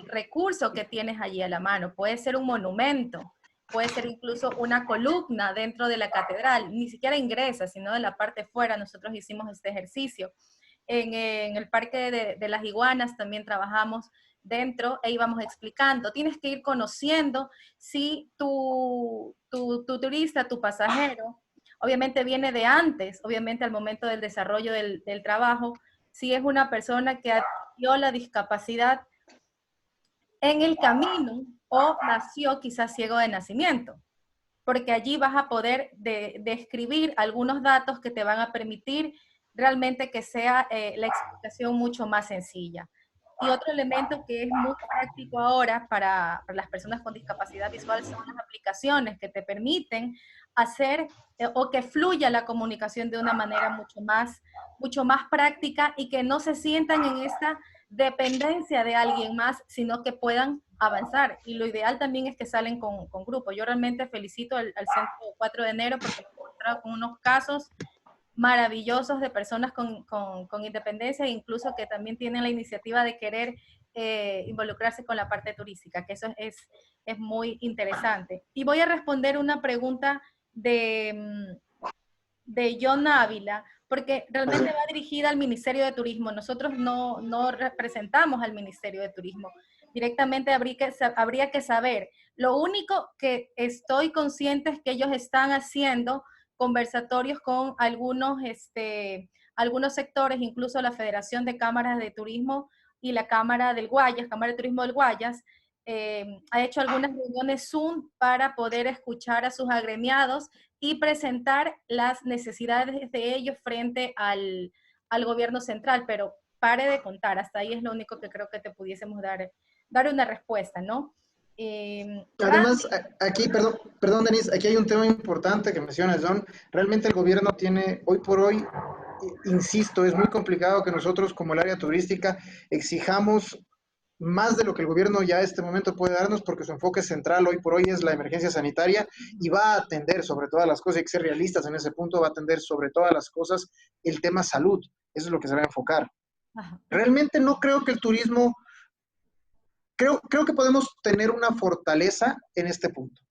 Speaker 2: recurso que tienes allí a la mano. Puede ser un monumento, puede ser incluso una columna dentro de la catedral, ni siquiera ingresa, sino de la parte fuera. Nosotros hicimos este ejercicio. En el Parque de las Iguanas también trabajamos dentro e íbamos explicando. Tienes que ir conociendo si tu turista, tu pasajero, obviamente viene de antes, obviamente al momento del desarrollo del trabajo, si es una persona que adquirió la discapacidad en el camino o nació quizás ciego de nacimiento, porque allí vas a poder describir algunos datos que te van a permitir realmente que sea la explicación mucho más sencilla. Y otro elemento que es muy práctico ahora para las personas con discapacidad visual son las aplicaciones que te permiten hacer o que fluya la comunicación de una manera mucho más práctica y que no se sientan en esta dependencia de alguien más, sino que puedan avanzar. Y lo ideal también es que salen con grupo. Yo realmente felicito al Centro 4 de Enero porque me he encontrado con unos casos maravillosos de personas con independencia e incluso que también tienen la iniciativa de querer involucrarse con la parte turística, que eso es muy interesante. Y voy a responder una pregunta de John Ávila, porque realmente va dirigida al Ministerio de Turismo. Nosotros no representamos al Ministerio de Turismo. Directamente habría que saber. Lo único que estoy consciente es que ellos están haciendo conversatorios con algunos sectores, incluso la Federación de Cámaras de Turismo y la Cámara del Guayas, Cámara de Turismo del Guayas, ha hecho algunas reuniones Zoom para poder escuchar a sus agremiados y presentar las necesidades de ellos frente al gobierno central, pero pare de contar, hasta ahí es lo único que creo que te pudiésemos dar una respuesta, ¿no?
Speaker 1: Además, aquí, perdón, Denise, aquí hay un tema importante que mencionas, John. Realmente el gobierno tiene, hoy por hoy, insisto, es muy complicado que nosotros como el área turística exijamos más de lo que el gobierno ya a este momento puede darnos, porque su enfoque central hoy por hoy es la emergencia sanitaria y va a atender sobre todas las cosas, hay que ser realistas en ese punto, va a atender sobre todas las cosas el tema salud, eso es lo que se va a enfocar.
Speaker 2: Ajá.
Speaker 1: Realmente no creo que el turismo, creo que podemos tener una fortaleza en este punto.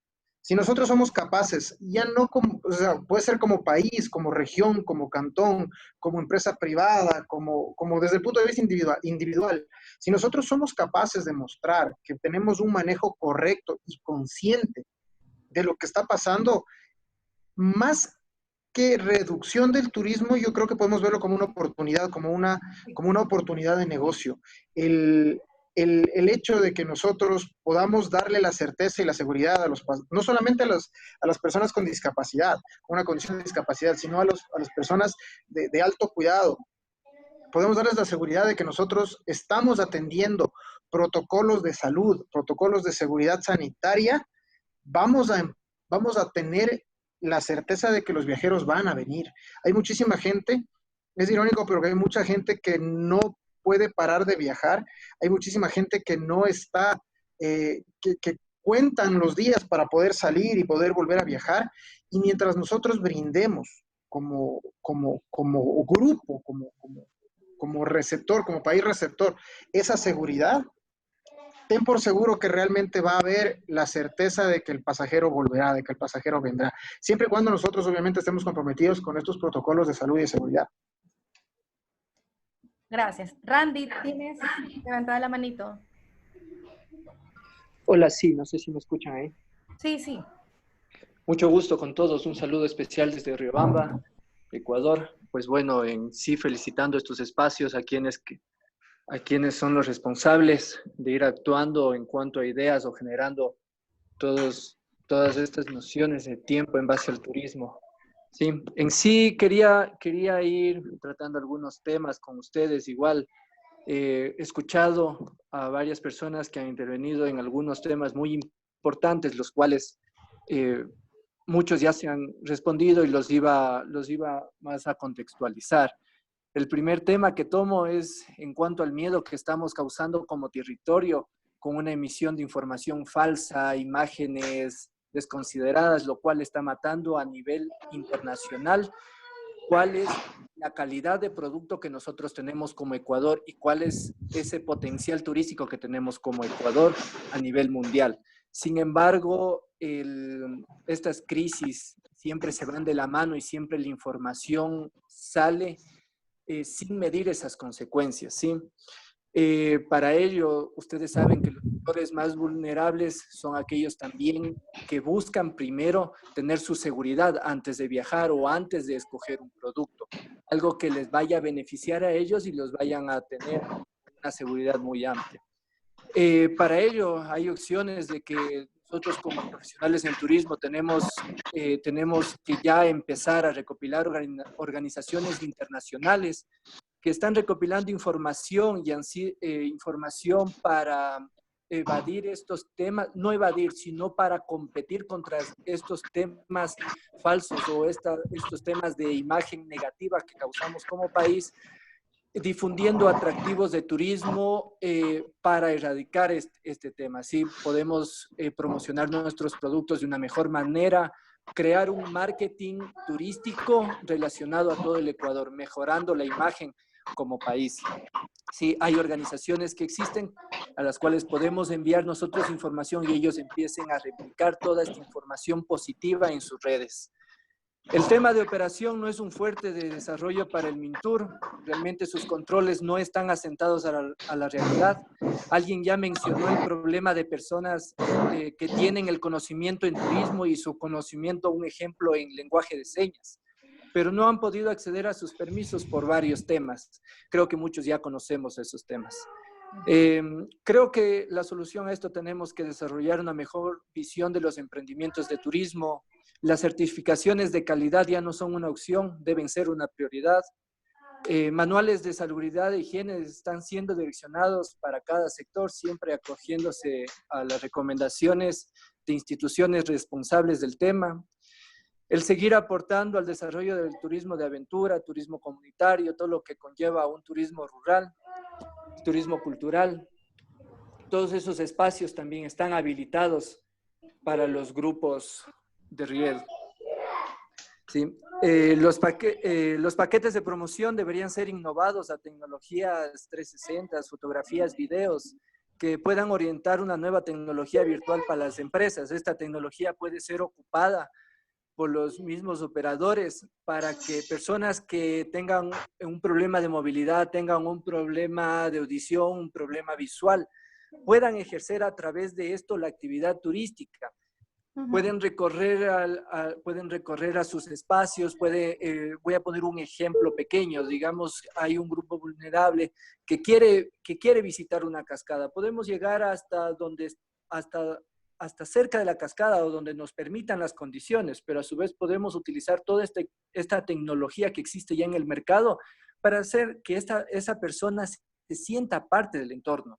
Speaker 1: Si nosotros somos capaces, ya no como, o sea, puede ser como país, como región, como cantón, como empresa privada, como desde el punto de vista individual, si nosotros somos capaces de mostrar que tenemos un manejo correcto y consciente de lo que está pasando, más que reducción del turismo, yo creo que podemos verlo como una oportunidad, como una oportunidad de negocio. El hecho de que nosotros podamos darle la certeza y la seguridad no solamente a las personas con discapacidad, con una condición de discapacidad, sino a las personas de alto cuidado, podemos darles la seguridad de que nosotros estamos atendiendo protocolos de salud, protocolos de seguridad sanitaria, vamos a tener la certeza de que los viajeros van a venir. Hay muchísima gente, es irónico, pero que hay mucha gente que no puede parar de viajar, hay muchísima gente que no está, que cuentan los días para poder salir y poder volver a viajar, y mientras nosotros brindemos como grupo, como receptor, como país receptor, esa seguridad, ten por seguro que realmente va a haber la certeza de que el pasajero volverá, de que el pasajero vendrá, siempre y cuando nosotros obviamente estemos comprometidos con estos protocolos de salud y de seguridad.
Speaker 2: Gracias. Randy, ¿tienes levantada la manito?
Speaker 6: Hola, sí, no sé si me escuchan ahí.
Speaker 2: Sí, sí.
Speaker 6: Mucho gusto con todos, un saludo especial desde Riobamba, Ecuador. Pues bueno, en sí felicitando estos espacios a quienes son los responsables de ir actuando en cuanto a ideas o generando todas estas nociones de tiempo en base al turismo. Sí, en sí quería ir tratando algunos temas con ustedes. Igual he escuchado a varias personas que han intervenido en algunos temas muy importantes, los cuales muchos ya se han respondido y los iba más a contextualizar. El primer tema que tomo es en cuanto al miedo que estamos causando como territorio con una emisión de información falsa, imágenes desconsideradas, lo cual está matando a nivel internacional. ¿Cuál es la calidad de producto que nosotros tenemos como Ecuador y cuál es ese potencial turístico que tenemos como Ecuador a nivel mundial? Sin embargo, estas crisis siempre se van de la mano y siempre la información sale sin medir esas consecuencias, ¿sí? Para ello, ustedes saben que los sectores más vulnerables son aquellos también que buscan primero tener su seguridad antes de viajar o antes de escoger un producto, algo que les vaya a beneficiar a ellos y los vayan a tener una seguridad muy amplia. Para ello, hay opciones de que nosotros como profesionales en turismo tenemos que ya empezar a recopilar organizaciones internacionales que están recopilando información y información para evadir estos temas, no evadir, sino para competir contra estos temas falsos o estos temas de imagen negativa que causamos como país, difundiendo atractivos de turismo para erradicar este tema. Sí, podemos promocionar nuestros productos de una mejor manera, crear un marketing turístico relacionado a todo el Ecuador, mejorando la imagen como país. Sí, hay organizaciones que existen a las cuales podemos enviar nosotros información y ellos empiecen a replicar toda esta información positiva en sus redes. El tema de operación no es un fuerte de desarrollo para el Mintur. Realmente sus controles no están asentados a la realidad. Alguien ya mencionó el problema de personas que tienen el conocimiento en turismo y su conocimiento, un ejemplo, en lenguaje de señas, pero no han podido acceder a sus permisos por varios temas. Creo que muchos ya conocemos esos temas. Creo que la solución a esto tenemos que desarrollar una mejor visión de los emprendimientos de turismo. Las certificaciones de calidad ya no son una opción, deben ser una prioridad. Manuales de salubridad e higiene están siendo direccionados para cada sector, siempre acogiéndose a las recomendaciones de instituciones responsables del tema. El seguir aportando al desarrollo del turismo de aventura, turismo comunitario, todo lo que conlleva un turismo rural, turismo cultural. Todos esos espacios también están habilitados para los grupos de riesgo. Sí. Los paquetes de promoción deberían ser innovados a tecnologías 360, fotografías, videos, que puedan orientar una nueva tecnología virtual para las empresas. Esta tecnología puede ser ocupada por los mismos operadores para que personas que tengan un problema de movilidad, tengan un problema de audición, un problema visual, puedan ejercer a través de esto la actividad turística. Pueden recorrer a sus espacios, voy a poner un ejemplo pequeño, digamos, hay un grupo vulnerable que quiere visitar una cascada. Podemos llegar hasta cerca de la cascada o donde nos permitan las condiciones, pero a su vez podemos utilizar toda esta tecnología que existe ya en el mercado para hacer que esa persona se sienta parte del entorno,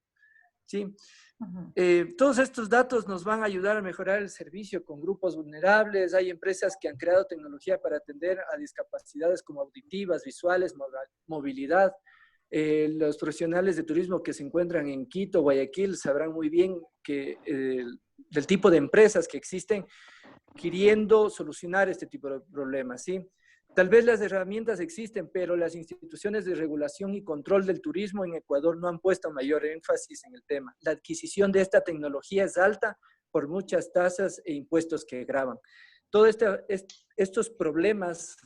Speaker 6: ¿sí? Todos estos datos nos van a ayudar a mejorar el servicio con grupos vulnerables. Hay empresas que han creado tecnología para atender a discapacidades como auditivas, visuales, movilidad. Los profesionales de turismo que se encuentran en Quito, Guayaquil, sabrán muy bien que, del tipo de empresas que existen queriendo solucionar este tipo de problemas, ¿sí? Tal vez las herramientas existen, pero las instituciones de regulación y control del turismo en Ecuador no han puesto mayor énfasis en el tema. La adquisición de esta tecnología es alta por muchas tasas e impuestos que gravan. Todos estos problemas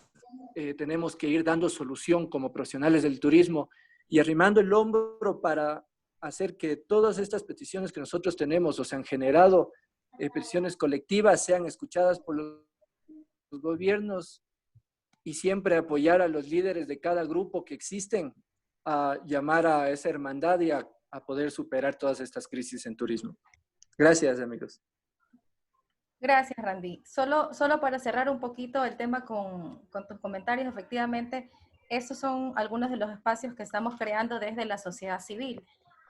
Speaker 6: tenemos que ir dando solución como profesionales del turismo y arrimando el hombro para hacer que todas estas peticiones que nosotros tenemos o se han generado, peticiones colectivas, sean escuchadas por los gobiernos y siempre apoyar a los líderes de cada grupo que existen a llamar a esa hermandad y a poder superar todas estas crisis en turismo. Gracias, amigos.
Speaker 2: Gracias, Randy. Solo para cerrar un poquito el tema con tus comentarios, efectivamente, esos son algunos de los espacios que estamos creando desde la sociedad civil.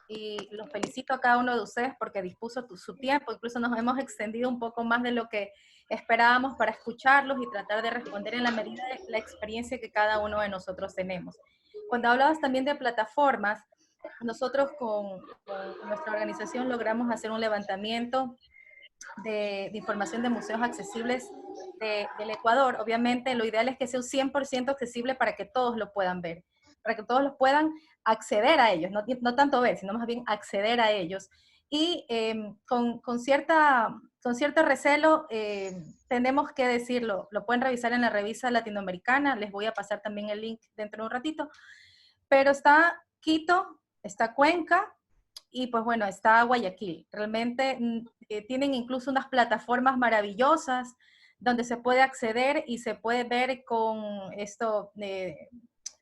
Speaker 2: Y los felicito a cada uno de ustedes porque dispuso su tiempo, incluso nos hemos extendido un poco más de lo que esperábamos para escucharlos y tratar de responder en la medida de la experiencia que cada uno de nosotros tenemos. Cuando hablabas también de plataformas, nosotros con nuestra organización logramos hacer un levantamiento de información de museos accesibles del Ecuador. Obviamente lo ideal es que sea un 100% accesible para que todos lo puedan ver, para que todos los puedan acceder a ellos, no tanto ver, sino más bien acceder a ellos. Y con cierto recelo, tenemos que decirlo, lo pueden revisar en la revista latinoamericana, les voy a pasar también el link dentro de un ratito, pero está Quito, está Cuenca, y pues bueno, está Guayaquil. Realmente tienen incluso unas plataformas maravillosas donde se puede acceder y se puede ver con esto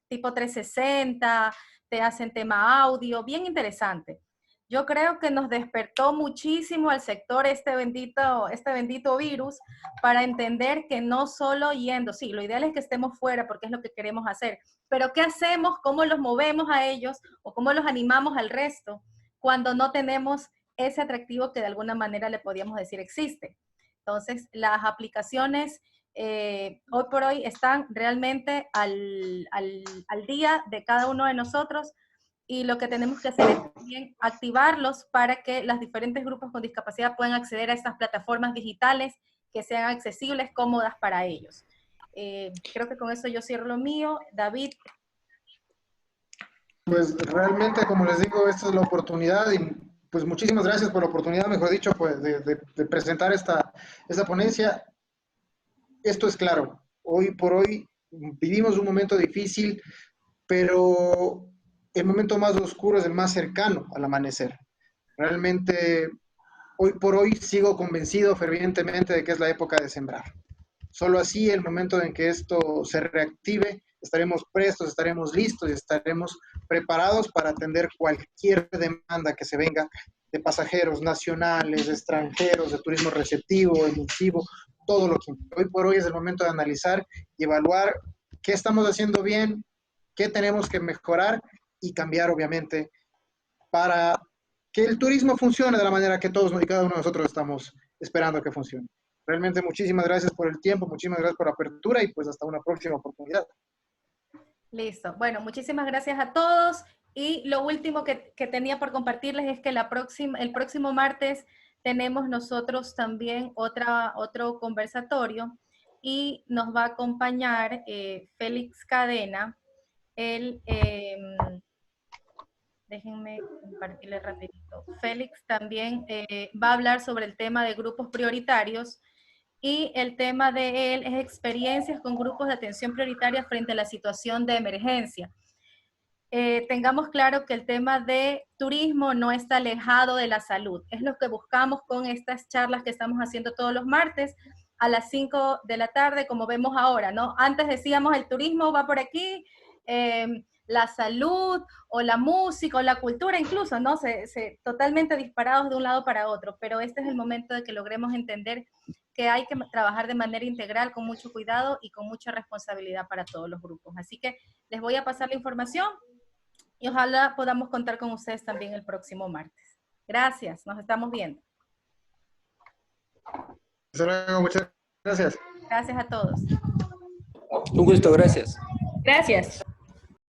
Speaker 2: tipo 360, te hacen tema audio, bien interesante. Yo creo que nos despertó muchísimo al sector este bendito virus para entender que no solo yendo, sí, lo ideal es que estemos fuera porque es lo que queremos hacer, pero ¿qué hacemos? ¿Cómo los movemos a ellos o cómo los animamos al resto cuando no tenemos ese atractivo que de alguna manera le podíamos decir existe? Entonces, las aplicaciones hoy por hoy están realmente al día de cada uno de nosotros y lo que tenemos que hacer es también activarlos para que los diferentes grupos con discapacidad puedan acceder a estas plataformas digitales que sean accesibles, cómodas para ellos. Creo que con eso yo cierro lo mío. David.
Speaker 1: Pues realmente, como les digo, esta es la oportunidad y pues muchísimas gracias por la oportunidad, mejor dicho, pues de presentar esta ponencia. Esto es claro, hoy por hoy vivimos un momento difícil, pero el momento más oscuro es el más cercano al amanecer. Realmente, hoy por hoy sigo convencido fervientemente de que es la época de sembrar. Solo así, el momento en que esto se reactive, estaremos prestos, estaremos listos y estaremos preparados para atender cualquier demanda que se venga de pasajeros nacionales, de extranjeros, de turismo receptivo, emisivo, todo lo que hoy por hoy es el momento de analizar y evaluar qué estamos haciendo bien, qué tenemos que mejorar y cambiar, obviamente, para que el turismo funcione de la manera que todos y cada uno de nosotros estamos esperando que funcione. Realmente muchísimas gracias por el tiempo, muchísimas gracias por la apertura y pues hasta una próxima oportunidad.
Speaker 2: Listo. Bueno, muchísimas gracias a todos. Y lo último que tenía por compartirles es que el próximo martes tenemos nosotros también otro conversatorio y nos va a acompañar Félix Cadena. Él, déjenme compartirles rapidito. Félix también va a hablar sobre el tema de grupos prioritarios y el tema de él es experiencias con grupos de atención prioritaria frente a la situación de emergencia. Tengamos claro que el tema de turismo no está alejado de la salud. Es lo que buscamos con estas charlas que estamos haciendo todos los martes a las 5 de la tarde, como vemos ahora, ¿no? Antes decíamos el turismo va por aquí, la salud o la música o la cultura incluso, ¿no? Totalmente disparados de un lado para otro, pero este es el momento de que logremos entender que hay que trabajar de manera integral, con mucho cuidado y con mucha responsabilidad para todos los grupos. Así que les voy a pasar la información y ojalá podamos contar con ustedes también el próximo martes. Gracias, nos estamos viendo.
Speaker 1: Hasta luego, muchas gracias.
Speaker 2: Gracias a todos.
Speaker 6: Un gusto, gracias.
Speaker 2: Gracias.